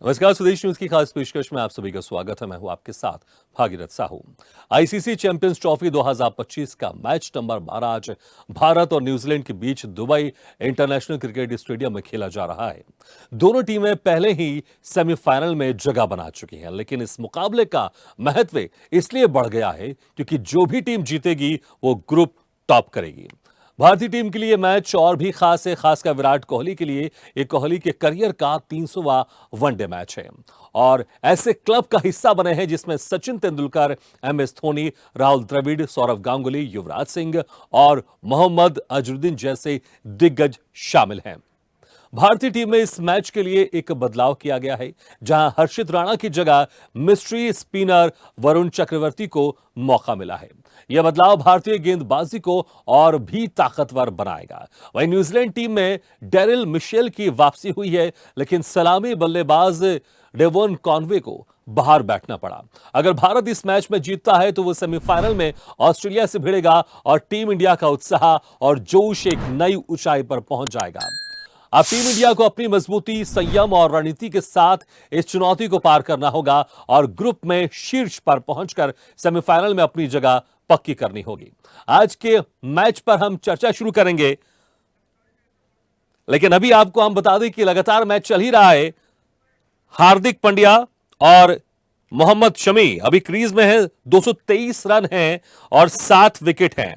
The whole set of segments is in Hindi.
नमस्कार, स्वदेश न्यूज की खास पेशकश में आप सभी का स्वागत है। मैं हूं आपके साथ Bhagirath Sahu. ICC champions trophy 2025 का मैच नंबर 12 आज भारत और न्यूजीलैंड के बीच दुबई इंटरनेशनल क्रिकेट स्टेडियम में खेला जा रहा है। दोनों टीमें पहले ही सेमीफाइनल में जगह बना चुकी हैं, लेकिन इस मुकाबले का महत्व इसलिए बढ़ गया है क्योंकि जो भी टीम जीतेगी वो ग्रुप टॉप करेगी। भारतीय टीम के लिए मैच और भी खास है, खासकर विराट कोहली के लिए। ये कोहली के करियर का 300वां वनडे मैच है और ऐसे क्लब का हिस्सा बने हैं जिसमें सचिन तेंदुलकर, एमएस धोनी, राहुल द्रविड़, सौरव गांगुली, युवराज सिंह और मोहम्मद अजहरुद्दीन जैसे दिग्गज शामिल हैं। भारतीय टीम में इस मैच के लिए एक बदलाव किया गया है, जहां हर्षित राणा की जगह मिस्ट्री स्पिनर वरुण चक्रवर्ती को मौका मिला है। यह बदलाव भारतीय गेंदबाजी को और भी ताकतवर बनाएगा। वहीं न्यूजीलैंड टीम में डेरिल मिशेल की वापसी हुई है, लेकिन सलामी बल्लेबाज डेवोन कॉनवे को बाहर बैठना पड़ा। अगर भारत इस मैच में जीतता है तो वो सेमीफाइनल में ऑस्ट्रेलिया से भिड़ेगा और टीम इंडिया का उत्साह और जोश एक नई ऊंचाई पर पहुंच जाएगा। अब टीम इंडिया को अपनी मजबूती, संयम और रणनीति के साथ इस चुनौती को पार करना होगा और ग्रुप में शीर्ष पर पहुंचकर सेमीफाइनल में अपनी जगह पक्की करनी होगी। आज के मैच पर हम चर्चा शुरू करेंगे, लेकिन अभी आपको हम बता दें कि लगातार मैच चल ही रहा है। हार्दिक पांड्या और मोहम्मद शमी अभी क्रीज में है। 223 रन हैं और 7 विकेट हैं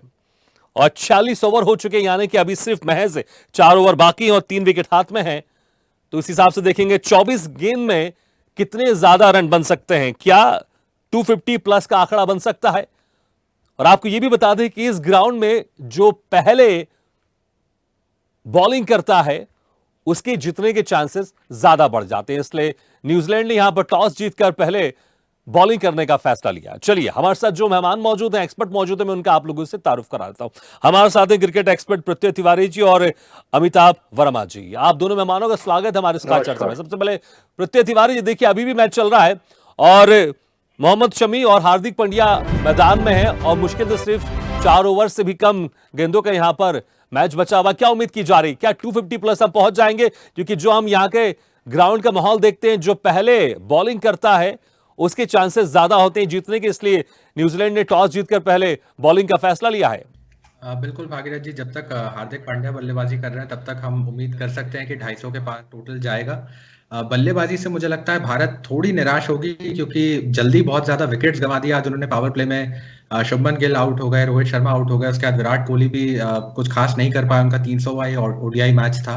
और 46 ओवर हो चुके हैं, यानी कि अभी सिर्फ महज 4 ओवर बाकी हैं और 3 विकेट हाथ में हैं। तो इस हिसाब से देखेंगे 24 गेंद में कितने ज्यादा रन बन सकते हैं, क्या 250 प्लस का आंकड़ा बन सकता है। और आपको यह भी बता दें कि इस ग्राउंड में जो पहले बॉलिंग करता है उसके जीतने के चांसेस ज्यादा बढ़ जाते हैं, इसलिए न्यूजीलैंड ने यहां पर टॉस जीतकर पहले बॉलिंग करने का फैसला लिया। चलिए, हमारे साथ जो मेहमान मौजूद हैं, एक्सपर्ट मौजूद हैं, मैं उनका आप लोगों से तारुफ करा देता हूं। हमारे साथ हैं क्रिकेट एक्सपर्ट पृथ्वी तिवारी जी और अमिताभ वर्मा जी। आप दोनों मेहमानों का स्वागत है हमारे इस खास चर्चा में। सबसे पहले पृथ्वी तिवारी जी, देखिए अभी भी मैच चल रहा है और मोहम्मद शमी और हार्दिक पांड्या मैदान में है और मुश्किल से सिर्फ 4 ओवर से भी कम गेंदों का यहां पर मैच बचा हुआ। क्या उम्मीद की जा रही, क्या 250 प्लस हम पहुंच जाएंगे? क्योंकि जो हम यहां के ग्राउंड का माहौल देखते हैं, जो पहले बॉलिंग करता है उसके चांसेस ज्यादा होते हैं जीतने के, इसलिए न्यूजीलैंड ने टॉस जीतकर पहले बॉलिंग का फैसला लिया है। बिल्कुल भागीरथ जी, जब तक हार्दिक पांड्या बल्लेबाजी कर रहे हैं तब तक हम उम्मीद कर सकते हैं कि 250 के पास टोटल जाएगा। बल्लेबाजी से मुझे लगता है भारत थोड़ी निराश होगी, क्योंकि जल्दी बहुत ज्यादा विकेट्स गंवा दिया आज उन्होंने पावर प्ले में। शुभमन गिल आउट हो गए, रोहित शर्मा आउट हो गए, उसके बाद विराट कोहली भी कुछ खास नहीं कर पाया। उनका 300वां ओडीआई मैच था,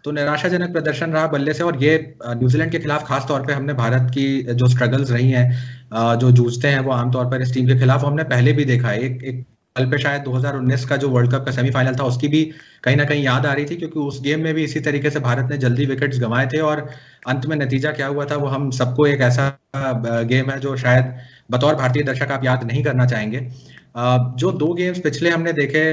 तो निराशाजनक प्रदर्शन रहा बल्ले से। और ये न्यूजीलैंड के खिलाफ खास तौर पे हमने भारत की जो स्ट्रगल्स रही हैं, जो जूझते हैं वो आमतौर पर इस टीम के खिलाफ हमने पहले भी देखा है। एक पल पे शायद 2019 का जो वर्ल्ड कप का सेमीफाइनल था उसकी भी कहीं ना कहीं याद आ रही थी, क्योंकि उस गेम में भी इसी तरीके से भारत ने जल्दी विकेट्स गंवाए थे और अंत में नतीजा क्या हुआ था वो हम सबको एक ऐसा गेम है जो शायद बतौर भारतीय दर्शक आप याद नहीं करना चाहेंगे। जो 2 गेम्स पिछले हमने देखे,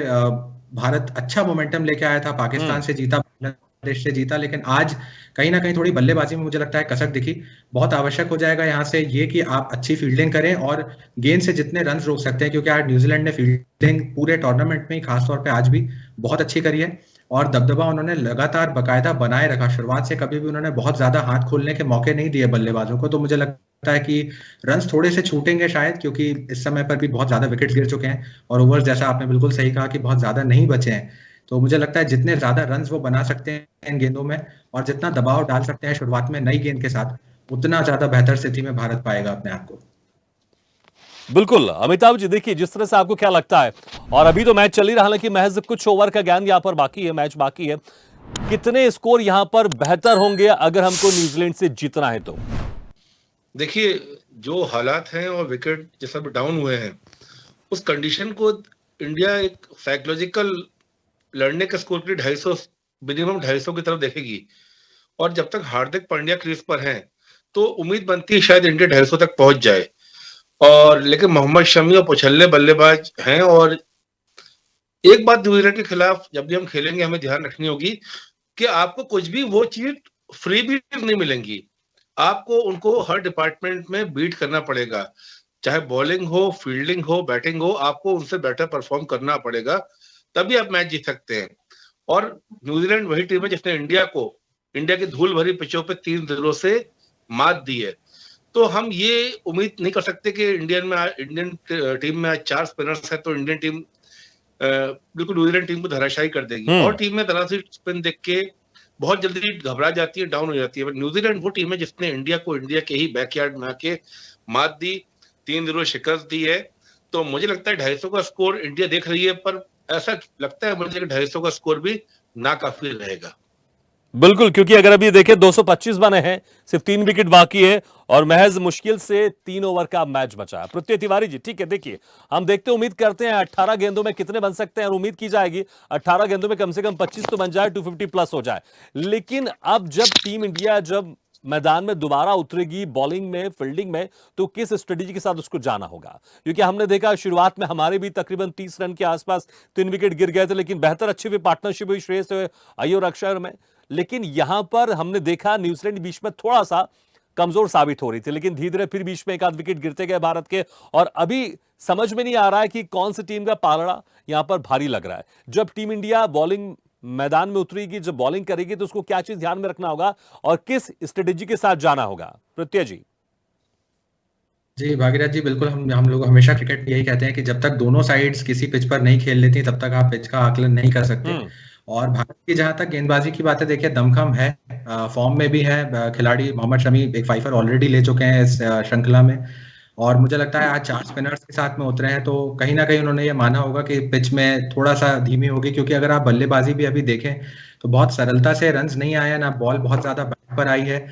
भारत अच्छा मोमेंटम लेके आया था, पाकिस्तान से जीता, बांग्लादेश से जीता, लेकिन आज कहीं ना कहीं थोड़ी बल्लेबाजी में मुझे लगता है कसक दिखी। बहुत आवश्यक हो जाएगा यहाँ से ये कि आप अच्छी फील्डिंग करें और गेंद से जितने रन रोक सकते हैं, क्योंकि आज न्यूजीलैंड ने फील्डिंग पूरे टूर्नामेंट में खासतौर पे आज भी बहुत अच्छी करी है और दबदबा उन्होंने लगातार बकायदा बनाए रखा। शुरुआत से कभी भी उन्होंने बहुत ज्यादा हाथ खोलने के मौके नहीं दिए बल्लेबाजों को। तो मुझे लगता है कि रन्स थोड़े से छूटेंगे शायद, क्योंकि इस समय पर भी बहुत ज्यादा विकेट्स गिर चुके हैं और ओवर्स, जैसा आपने बिल्कुल सही कहा, कि बहुत ज्यादा नहीं बचे हैं। तो मुझे लगता है जितने ज्यादा रन्स वो बना सकते हैं इन गेंदों में और जितना दबाव डाल सकते हैं शुरुआत में नई गेंद के साथ, उतना ज्यादा बेहतर स्थिति में भारत पाएगा अपने आप को। बिल्कुल अमिताभ जी, देखिए जिस तरह से आपको क्या लगता है, और अभी तो मैच चल ही रहा, हालांकि महज कुछ ओवर का गेंद यहां पर बाकी है, मैच बाकी है, कितने स्कोर यहां पर बेहतर होंगे अगर हमको न्यूजीलैंड से जीतना है तो? देखिए, जो हालात हैं और विकेट जैसा भी डाउन हुए हैं, उस कंडीशन को इंडिया एक साइकोलॉजिकल लड़ने के स्कोर के लिए 250, मिनिमम 250 की तरफ देखेगी। और जब तक हार्दिक पांड्या क्रीज पर हैं तो उम्मीद बनती है शायद इंडिया 250 तक पहुंच जाए। और लेकिन मोहम्मद शमी और पुछल्ले बल्लेबाज हैं, और एक बात न्यूजीलैंड के खिलाफ जब भी हम खेलेंगे हमें ध्यान रखनी होगी कि आपको कुछ भी वो चीज फ्री भी नहीं मिलेंगी। आपको उनको हर डिपार्टमेंट में बीट करना पड़ेगा, चाहे बॉलिंग हो, फील्डिंग हो, बैटिंग हो, आपको उनसे बेटर परफॉर्म करना पड़ेगा, तभी आप मैच जीत सकते हैं। और न्यूजीलैंड वही टीम है जिसने इंडिया की धूल भरी पिचों पे 3 दिनों से मात दी है। तो हम ये उम्मीद नहीं कर सकते कि इंडियन टीम में आज 4 स्पिनर्स है तो इंडियन टीम बिल्कुल न्यूजीलैंड टीम को धराशायी कर देगी। और टीम में तरह से स्पिन देख के बहुत जल्दी घबरा जाती है, डाउन हो जाती है। न्यूजीलैंड वो टीम है जिसने इंडिया को इंडिया के ही बैकयार्ड में आके मात दी, 3-0 शिकस्त दी है। तो मुझे लगता है 250 का स्कोर इंडिया देख रही है, पर ऐसा लगता है मुझे कि 250 का स्कोर भी नाकाफी रहेगा। बिल्कुल, क्योंकि अगर अभी देखें 225 बने हैं, सिर्फ 3 विकेट बाकी है और महज मुश्किल से 3 ओवर का मैच बचा है। पृथ्वी तिवारी जी, ठीक है, देखिए हम देखते उम्मीद करते हैं 18 गेंदों में कितने बन सकते हैं और उम्मीद की जाएगी 18 गेंदों में कम से कम 25 तो बन जाए, 250 प्लस हो जाए। लेकिन अब जब टीम इंडिया जब मैदान में दोबारा उतरेगी बॉलिंग में, फील्डिंग में, तो किस स्ट्रेटेजी के साथ उसको जाना होगा? क्योंकि हमने देखा शुरुआत में हमारे भी तकरीबन 30 रन के आसपास 3 विकेट गिर गए थे, लेकिन बेहतर अच्छी भी पार्टनरशिप हुई श्रेयस अय्यर अक्षर में। लेकिन यहां पर हमने देखा न्यूजीलैंड बीच में थोड़ा सा कमजोर साबित हो रही थी, लेकिन धीरे धीरे फिर बीच में एक आध विकेट गिरते गए भारत के, और अभी समझ में नहीं आ रहा है कि कौन सी टीम का पालड़ा यहां पर भारी लग रहा है। जब टीम इंडिया बॉलिंग मैदान में उतरेगी, जब बॉलिंग करेगी, तो उसको क्या चीज ध्यान में रखना होगा और किस स्ट्रेटेजी के साथ जाना होगा? प्रत्यय जी। जी भागीरथ जी, बिल्कुल हम लोग हमेशा क्रिकेट में यही कहते हैं कि जब तक दोनों साइड्स किसी पिच पर नहीं खेल लेती तब तक आप पिच का आकलन नहीं कर सकते। और भारत की जहां तक गेंदबाजी की बात है, देखिए दमखम है, फॉर्म में भी है खिलाड़ी। मोहम्मद शमी एक फाइफर ऑलरेडी ले चुके हैं इस श्रृंखला में, और मुझे लगता है आज 4 स्पिनर्स के साथ में उतरे हैं, तो कहीं ना कहीं उन्होंने ये माना होगा कि पिच में थोड़ा सा धीमी होगी। क्योंकि अगर आप बल्लेबाजी भी अभी देखें तो बहुत सरलता से रन्स नहीं आए, ना बॉल बहुत ज्यादा बैक पर आई है,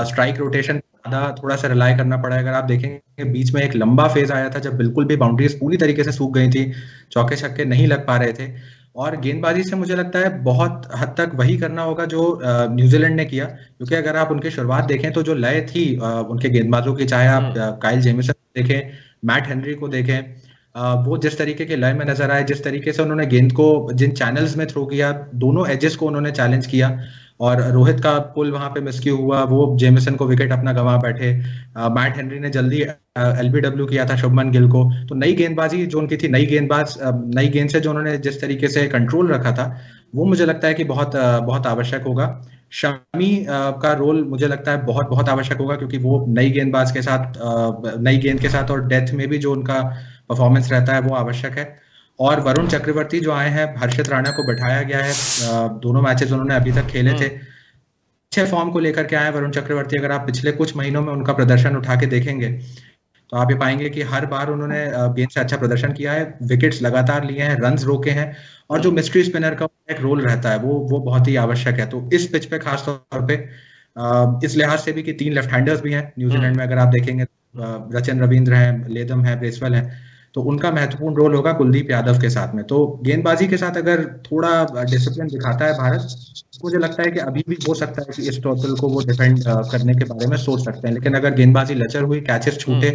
स्ट्राइक रोटेशन ज्यादा थोड़ा सा रिलाई करना पड़ा है। अगर आप देखेंगे बीच में एक लंबा फेज आया था जब बिल्कुल भी बाउंड्रीज पूरी तरीके से सूख गई थी, चौके छक्के नहीं लग पा रहे थे। और गेंदबाजी से मुझे लगता है बहुत हद तक वही करना होगा जो न्यूजीलैंड ने किया। क्योंकि अगर आप उनकी शुरुआत देखें तो जो लय थी उनके गेंदबाजों की, चाहे आप काइल जेमिसन देखें, मैट हेनरी को देखें, वो जिस तरीके के लय में नजर आए, जिस तरीके से उन्होंने गेंद को जिन चैनल्स में थ्रो किया, दोनों एजेस को उन्होंने चैलेंज किया। और रोहित का पुल वहां पे मिसक्यू हुआ, वो जेमिसन को विकेट अपना गंवा बैठे। मैट हेनरी ने जल्दी एलबीडब्ल्यू किया था शुभमन गिल को। तो नई गेंदबाजी जो उनकी थी, नई गेंद से जो उन्होंने जिस तरीके से कंट्रोल रखा था, वो मुझे लगता है कि बहुत आवश्यक होगा। शमी का रोल मुझे लगता है बहुत बहुत आवश्यक होगा, क्योंकि वो नई गेंदबाज के साथ, नई गेंद के साथ और डेथ में भी जो उनका परफॉर्मेंस रहता है वो आवश्यक है। और वरुण चक्रवर्ती जो आए हैं, हर्षित राणा को बैठाया गया है, दोनों मैचेस उन्होंने अभी तक खेले थे, अच्छे फॉर्म को लेकर के आए हैं वरुण चक्रवर्ती। अगर आप पिछले कुछ महीनों में उनका प्रदर्शन उठा के देखेंगे तो आप ये पाएंगे कि हर बार उन्होंने गेंद से अच्छा प्रदर्शन किया है, विकेट्स लगातार लिए हैं, रन्स रोके हैं, और जो मिस्ट्री स्पिनर का एक रोल रहता है वो बहुत ही आवश्यक है। तो इस पिच पे खास तौर पे इस लिहाज से भी कि 3 लेफ्ट हैंडर्स भी हैं न्यूजीलैंड में, अगर आप देखेंगे रचन रविंद्र हैं, लेदम है, ब्रेसवेल है, तो उनका महत्वपूर्ण रोल होगा कुलदीप यादव के साथ में। तो गेंदबाजी के साथ अगर थोड़ा डिसिप्लिन दिखाता है भारत, मुझे लगता है कि अभी भी हो सकता है कि इस टोटल को वो डिफेंड करने के बारे में सोच सकते हैं। लेकिन अगर गेंदबाजी लचर हुई, कैचेस छूटे,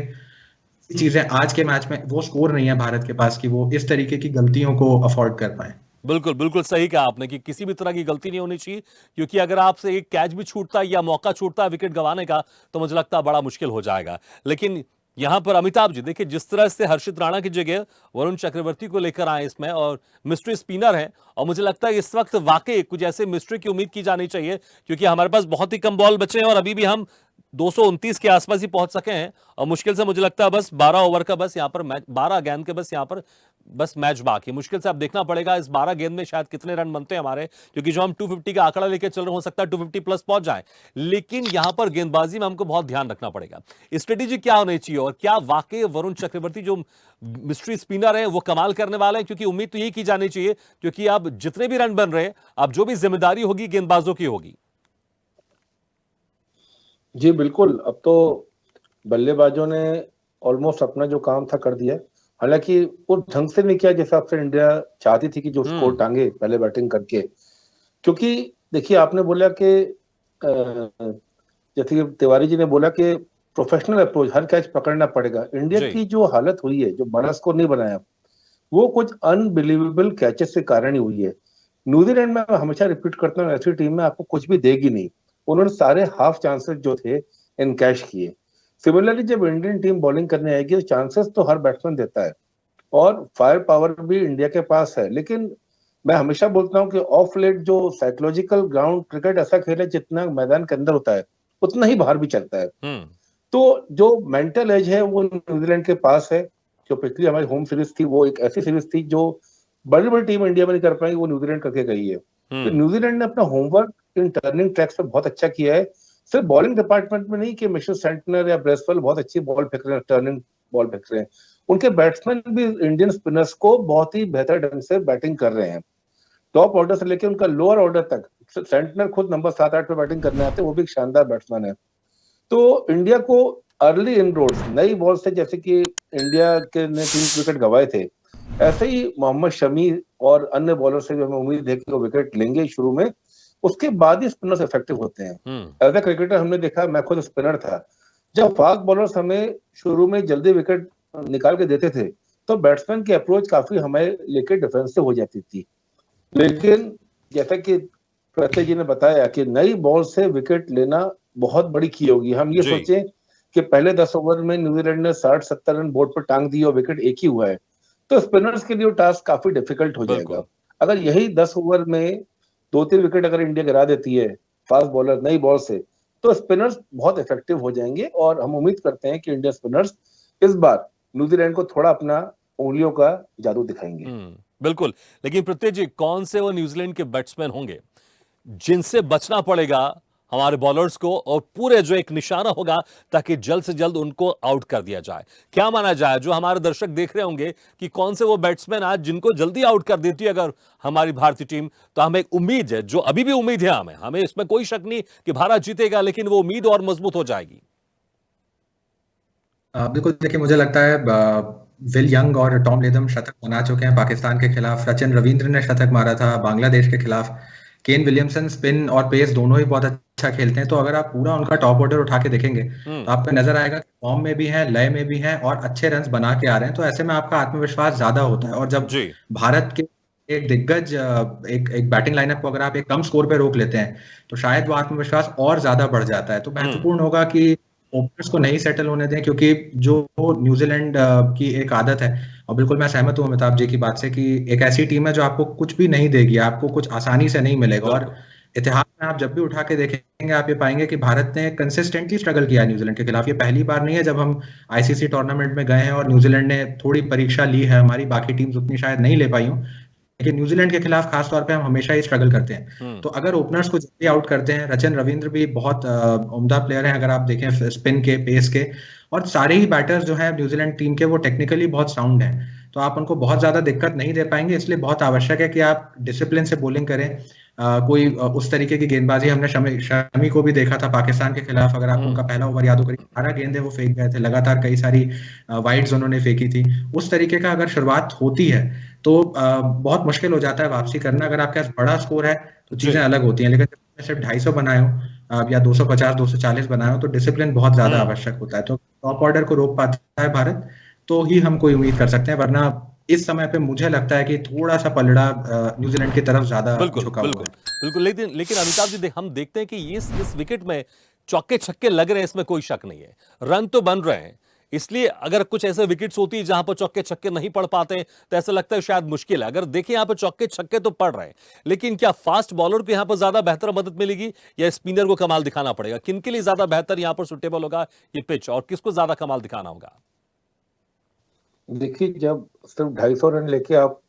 चीजें आज के मैच में वो स्कोर नहीं है भारत के पास कि वो इस तरीके की गलतियों को अफोर्ड कर पाए। बिल्कुल बिल्कुल सही कहा आपने कि किसी भी तरह की गलती नहीं होनी चाहिए, क्योंकि अगर आपसे एक कैच भी छूटता है या मौका छूटता है विकेट गंवाने का, तो मुझे लगता है बड़ा मुश्किल हो जाएगा। लेकिन यहां पर अमिताभ जी देखिए, जिस तरह से हर्षित राणा की जगह वरुण चक्रवर्ती को लेकर आए इसमें, और मिस्ट्री स्पिनर है, और मुझे लगता है इस वक्त वाकई कुछ ऐसे मिस्ट्री की उम्मीद की जानी चाहिए, क्योंकि हमारे पास बहुत ही कम बॉल बचे हैं और अभी भी हम 229 के आसपास ही पहुंच सके हैं, और मुश्किल से मुझे लगता है बस 12 ओवर का बस यहां पर मैच, 12 गेंद के बस यहां पर बस मैच बाकी। मुश्किल से अब देखना पड़ेगा इस 12 गेंद में शायद कितने रन बनते हैं हमारे, क्योंकि जो हम 250 का आंकड़ा लेके चल रहे, हो सकता है 250 प्लस पहुंच जाए। लेकिन यहां पर गेंदबाजी में हमको बहुत ध्यान रखना पड़ेगा, स्ट्रेटेजी क्या होनी चाहिए, और क्या वाकई वरुण चक्रवर्ती जो मिस्ट्री स्पिनर है वो कमाल करने वाले हैं? क्योंकि उम्मीद तो यही की जानी चाहिए, क्योंकि अब जितने भी रन बन रहे हैं, अब जो भी जिम्मेदारी होगी गेंदबाजों की होगी। जी बिल्कुल, अब तो बल्लेबाजों ने ऑलमोस्ट अपना जो काम था कर दिया। हालांकि वो ढंग से नहीं किया जिस हिसाब से इंडिया चाहती थी कि जो स्कोर टांगे पहले बैटिंग करके। क्योंकि देखिए, आपने बोला कि जैसे कि तिवारी जी ने बोला कि प्रोफेशनल अप्रोच, हर कैच पकड़ना पड़ेगा। इंडिया की जो हालत हुई है, जो बड़ा स्कोर नहीं बनाया, वो कुछ अनबिलीवेबल कैचेस के कारण ही हुई है। न्यूजीलैंड में हमेशा रिपीट करता हूँ, ऐसी टीम में आपको कुछ भी देगी नहीं। उन्होंने सारे हाफ चांसेस जो थे इनकैश किए। सिमिलरली जब इंडियन टीम बॉलिंग करने आएगी तो चांसेस तो हर बैट्समैन देता है, और फायर पावर भी इंडिया के पास है। लेकिन मैं हमेशा बोलता हूं कि ऑफ लेट जो साइकोलॉजिकल ग्राउंड क्रिकेट ऐसा खेल है जितना मैदान के अंदर होता है उतना ही बाहर भी चलता है। तो जो मेंटल एज है वो न्यूजीलैंड के पास है। जो पिछली हमारी होम सीरीज थी वो एक ऐसी सीरीज थी जो बड़ी बड़ी टीम इंडिया में नहीं कर पाई, वो न्यूजीलैंड करके गई है। तो न्यूजीलैंड ने अपना होमवर्क इन टर्निंग ट्रैक्स पे बहुत अच्छा किया है। सिर्फ बॉलिंग डिपार्टमेंट में नहीं कि मिशेल सेंटनर या ब्रेसवेल बहुत अच्छी बॉल फेंक रहे हैं, टर्निंग बॉल फेंक रहे हैं, उनके बैट्समैन भी इंडियन स्पिनर्स को बहुत ही बेहतर ढंग से बैटिंग कर रहे हैं। टॉप ऑर्डर से लेकर उनका लोअर ऑर्डर तक, सेंटनर खुद नंबर 7-8 पे बैटिंग करने आते हैं, वो भी एक शानदार बैट्समैन है। तो इंडिया को अर्ली इनरोड्स नई बॉल से, जैसे कि इंडिया के ने 3 विकेट गंवाए थे, ऐसे ही मोहम्मद शमी और अन्य बॉलर से भी हमें उम्मीद है कि वो विकेट लेंगे शुरू में, उसके बाद ही स्पिनर्स इफेक्टिव होते हैं। एज ए क्रिकेटर हमने देखा, मैं खुद स्पिनर था, जब फास्ट बॉलर्स हमें शुरू में जल्दी विकेट निकाल के देते थे तो बैट्समैन की अप्रोच काफी हमें लेकर डिफेंसिव हो जाती थी। लेकिन जैसा कि प्रत्यय जी ने बताया कि नई बॉल से विकेट लेना बहुत बड़ी की होगी। हम ये सोचें कि पहले 10 ओवर में न्यूजीलैंड ने 60-70 रन बोर्ड पर टांग दिए और विकेट एक ही हुआ है, तो स्पिनर्स के लिए टास्क काफी डिफिकल्ट हो जाएगा। अगर यही 10 ओवर में 2-3 विकेट अगर इंडिया गिरा देती है फास्ट बॉलर नई बॉल से, तो स्पिनर्स बहुत इफेक्टिव हो जाएंगे और हम उम्मीद करते हैं कि इंडिया स्पिनर्स इस बार न्यूजीलैंड को थोड़ा अपना उंगलियों का जादू दिखाएंगे। बिल्कुल, लेकिन प्रत्यय जी, कौन से वो न्यूजीलैंड के बैट्समैन होंगे जिनसे बचना पड़ेगा हमारे बॉलर्स को, और पूरे जो एक निशाना होगा ताकि जल्द से जल्द उनको आउट कर दिया जाए? क्या माना जाए, जो हमारे दर्शक देख रहे होंगे, कि कौन से वो बैट्समैन आज जिनको जल्दी आउट कर देती है अगर हमारी भारतीय टीम, तो हमें एक उम्मीद है, जो अभी भी उम्मीद है हमें इसमें कोई शक नहीं कि भारत जीतेगा, लेकिन वो उम्मीद और मजबूत हो जाएगी। बिल्कुल, देखिए मुझे लगता है विल यंग और टॉम लेथम शतक बना चुके हैं पाकिस्तान के खिलाफ। सचिन रविंद्र ने शतक मारा था बांग्लादेश के खिलाफ। केन विलियमसन स्पिन और पेस दोनों ही बहुत अच्छा खेलते हैं। तो अगर आप पूरा उनका टॉप ऑर्डर उठा के देखेंगे तो आपको नजर आएगा कि फॉर्म में भी है, लय में भी है और अच्छे रन्स बना के आ रहे हैं। तो ऐसे में आपका आत्मविश्वास ज्यादा होता है। और जब भारत के एक दिग्गज एक बैटिंग लाइनअप को अगर आप एक कम स्कोर पे रोक लेते हैं तो शायद वो आत्मविश्वास और ज्यादा बढ़ जाता है। तो महत्वपूर्ण होगा कि ओपनर्स को नहीं सेटल होने दें, क्योंकि जो न्यूजीलैंड की एक आदत है, और बिल्कुल मैं सहमत हूँ अमिताभ जी की बात से, कि एक ऐसी टीम है जो आपको कुछ भी नहीं देगी, आपको कुछ आसानी से नहीं मिलेगा। और इतिहास में आप जब भी उठा के देखेंगे आप ये पाएंगे कि भारत ने कंसिस्टेंटली स्ट्रगल किया न्यूजीलैंड के खिलाफ। ये पहली बार नहीं है जब हम आईसीसी टूर्नामेंट में गए हैं और न्यूजीलैंड ने थोड़ी परीक्षा ली है हमारी, बाकी टीम्स उतनी शायद नहीं ले पाई हूँ, लेकिन न्यूजीलैंड के खिलाफ खास तौर पे हम हमेशा ही स्ट्रगल करते हैं। तो अगर ओपनर्स को जल्दी आउट करते हैं, सचिन रविंद्र भी बहुत उम्दा प्लेयर हैं अगर आप देखें स्पिन के, पेस के, और सारे ही बैटर्स जो हैं न्यूजीलैंड टीम के वो टेक्निकली बहुत साउंड हैं, तो आप उनको बहुत ज्यादा दिक्कत नहीं दे पाएंगे। इसलिए बहुत आवश्यक है कि आप डिसिप्लिन से बॉलिंग करें। कोई उस तरीके की गेंदबाजी हमने शमी को भी देखा था पाकिस्तान के खिलाफ। अगर आप उनका पहला ओवर याद हो, करीब 18 गेंदें वो फेंक गए थे लगातार, कई सारी वाइड्स उन्होंने फेंकी थी। उस तरीके का अगर शुरुआत होती है तो बहुत मुश्किल हो जाता है वापसी करना। अगर आपके पास बड़ा स्कोर है तो चीजें अलग होती हैं, लेकिन जब सिर्फ 250 बनाए हो या 250-240 बनाए हो तो डिसिप्लिन बहुत ज्यादा आवश्यक होता है। तो टॉप ऑर्डर को रोक पाता है भारत तो ही हम कोई उम्मीद कर सकते हैं, वरना इस समय पे मुझे लगता है कि थोड़ा सा पलड़ा न्यूजीलैंड की तरफ ज्यादा झुका हुआ है। बिल्कुल, लेकिन अमिताभ जी, हम देखते हैं कि इस विकेट में चौके छक्के लग रहे हैं, इसमें कोई शक नहीं है, रन तो बन रहे हैं। इसलिए अगर कुछ ऐसे विकेट्स होती है जहां पर चौके छक्के नहीं पड़ पाते तो ऐसा लगता है शायद मुश्किल है। अगर देखिए यहां पर चौके छक्के तो पड़ रहे हैं, लेकिन क्या फास्ट बॉलर को यहां पर ज्यादा बेहतर मदद मिलेगी या स्पिनर को कमाल दिखाना पड़ेगा? किनके लिए ज्यादा बेहतर यहां पर सुटेबल होगा ये पिच, और किसको ज्यादा कमाल दिखाना होगा? देखिए, जब सिर्फ 250 रन लेके आप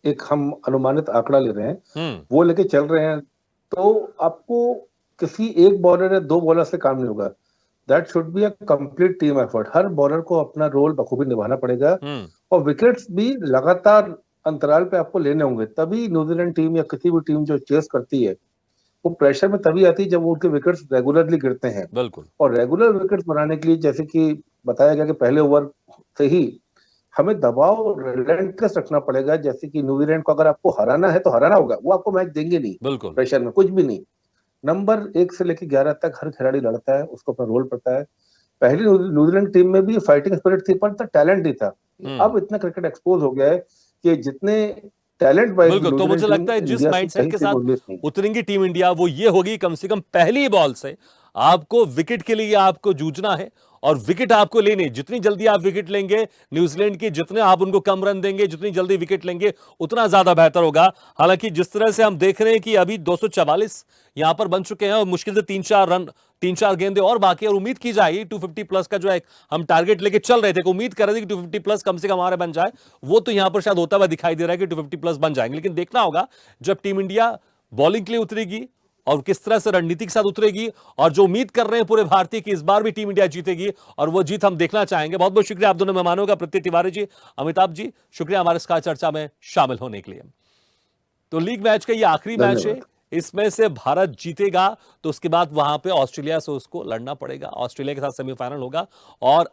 एक हम अनुमानित आंकड़ा ले रहे हैं, वो लेके चल रहे हैं, तो आपको किसी एक बॉलर या 2 बॉलर से काम नहीं होगा। That should be a complete team effort. Her bowler को अपना रोल बखूबी निभाना पड़ेगा और विकेट्स भी लगातार अंतराल पे आपको लेने होंगे, तभी न्यूजीलैंड टीम या किसी भी टीम जो चेस करती है वो प्रेशर में तभी आती है जब उनके विकेट्स रेगुलरली गिरते हैं। बिल्कुल। और रेगुलर विकेट्स बनाने के लिए, जैसे कि बताया गया कि पहले ओवर से ही हमें दबाव रिलेंटलेस रखना पड़ेगा। जैसे कि न्यूजीलैंड को अगर आपको हराना है तो हराना होगा, वो आपको मैच देंगे नहीं, बिल्कुल प्रेशर में कुछ भी नहीं। नंबर 1 से लेकर 11 तक हर खिलाड़ी लड़ता है, उसको अपना रोल पता है। पहली न्यूजीलैंड टीम में भी फाइटिंग स्पिरिट थी पर टैलेंट नहीं था। अब इतना क्रिकेट एक्सपोज हो गया है कि जितने टैलेंट वाइज, बिल्कुल, तो मुझे लगता है जिस माइंडसेट के साथ उतरेंगी टीम इंडिया वो ये होगी, कम से कम पहली बॉल से आपको विकेट के लिए आपको जूझना है और विकेट आपको लेने, जितनी जल्दी आप विकेट लेंगे न्यूजीलैंड की, जितने आप उनको कम रन देंगे, जितनी जल्दी विकेट लेंगे उतना ज्यादा बेहतर होगा। हालांकि जिस तरह से हम देख रहे हैं कि अभी 244 यहां पर बन चुके हैं और मुश्किल से 3-4 गेंदे और बाकी, और उम्मीद की जाएगी 250 प्लस का जो है हम टारगेट लेके चल रहे थे, उम्मीद कर रहे थे कि 250 प्लस कम से कम हमारे बन जाए, वो तो यहां पर शायद होता हुआ दिखाई दे रहा है कि 250 प्लस बन जाएंगे। लेकिन देखना होगा जब टीम इंडिया बॉलिंग के लिए उतरेगी और किस तरह से रणनीति के साथ उतरेगी, और जो उम्मीद कर रहे हैं पूरे भारतीय की इस बार भी टीम इंडिया जीतेगी और वो जीत हम देखना चाहेंगे। बहुत बहुत शुक्रिया आप दोनों मेहमानों का, प्रत्यय तिवारी जी, अमिताभ जी, शुक्रिया हमारे इस चर्चा में शामिल होने के लिए। तो लीग मैच का ये आखिरी मैच है, इसमें से भारत जीतेगा तो उसके बाद वहां पे ऑस्ट्रेलिया से उसको लड़ना पड़ेगा, ऑस्ट्रेलिया के साथ सेमीफाइनल होगा, और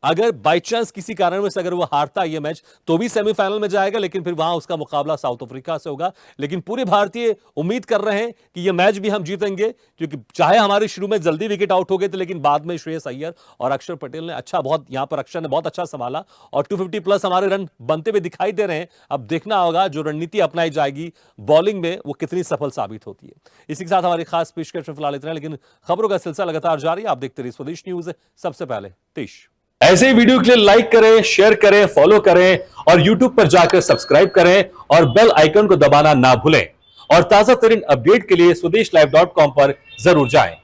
अगर बाई चांस किसी कारणवश अगर वो हारता ये मैच तो भी सेमीफाइनल में जाएगा, लेकिन फिर वहां उसका मुकाबला साउथ अफ्रीका से होगा। लेकिन पूरे भारतीय उम्मीद कर रहे हैं कि ये मैच भी हम जीतेंगे, क्योंकि चाहे हमारे शुरू में जल्दी विकेट आउट हो गए थे, लेकिन बाद में श्रेयस अय्यर और अक्षर पटेल ने यहां पर अक्षर ने बहुत अच्छा संभाला और 250 प्लस हमारे रन बनते हुए दिखाई दे रहे हैं। अब देखना होगा जो रणनीति अपनाई जाएगी बॉलिंग में वो कितनी सफल साबित होती है। इसी के साथ हमारी खास पेशकश में फिलहाल इतना, लेकिन खबरों का सिलसिला लगातार जारी है। आप देखते रहिए स्वदेश न्यूज। सबसे पहले देश। ऐसे वीडियो के लिए लाइक करें, शेयर करें, फॉलो करें और YouTube पर जाकर सब्सक्राइब करें और बेल आइकन को दबाना ना भूलें। और ताजा तरीन अपडेट के लिए स्वदेशलाइव.com पर जरूर जाएं।